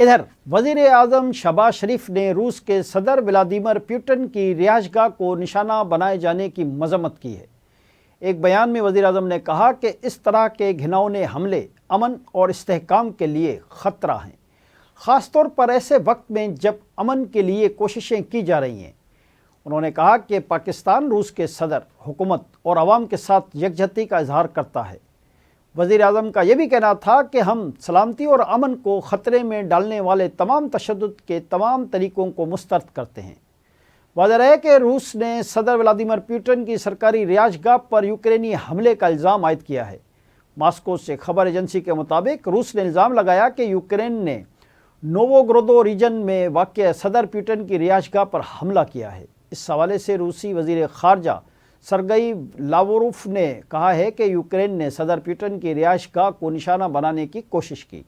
इधर वज़ीर आज़म शहबाज शरीफ ने रूस के सदर व्लादिमीर पुतिन की रिहाइशगाह को निशाना बनाए जाने की मजम्मत की है। एक बयान में वज़ीर आज़म ने कहा कि इस तरह के घिनौने हमले अमन और इस्तेहकाम के लिए ख़तरा हैं, ख़ासतौर पर ऐसे वक्त में जब अमन के लिए कोशिशें की जा रही हैं। उन्होंने कहा कि पाकिस्तान रूस के सदर, हुकूमत और आवाम के साथ यकजहती का इजहार करता है। वज़ीर आज़म का यह भी कहना था कि हम सलामती और अमन को ख़तरे में डालने वाले तमाम तशद्दुद के तमाम तरीक़ों को मुस्तरद करते हैं। वाज़ेह है कि रूस ने सदर व्लादिमीर पुतिन की सरकारी रिहाइशगाह पर यूक्रेनी हमले का इल्ज़ाम आयद किया है। मॉस्को से खबर एजेंसी के मुताबिक रूस ने इल्ज़ाम लगाया कि यूक्रेन ने नोवोग्रोदो रीजन में वाक़ सदर पुतिन की रिहाइशगाह पर हमला किया है। इस हवाले से रूसी वज़ीर ख़ारजा सरगई लावरोफ ने कहा है कि यूक्रेन ने सदर पुतिन की रिहाइशगाह को निशाना बनाने की कोशिश की।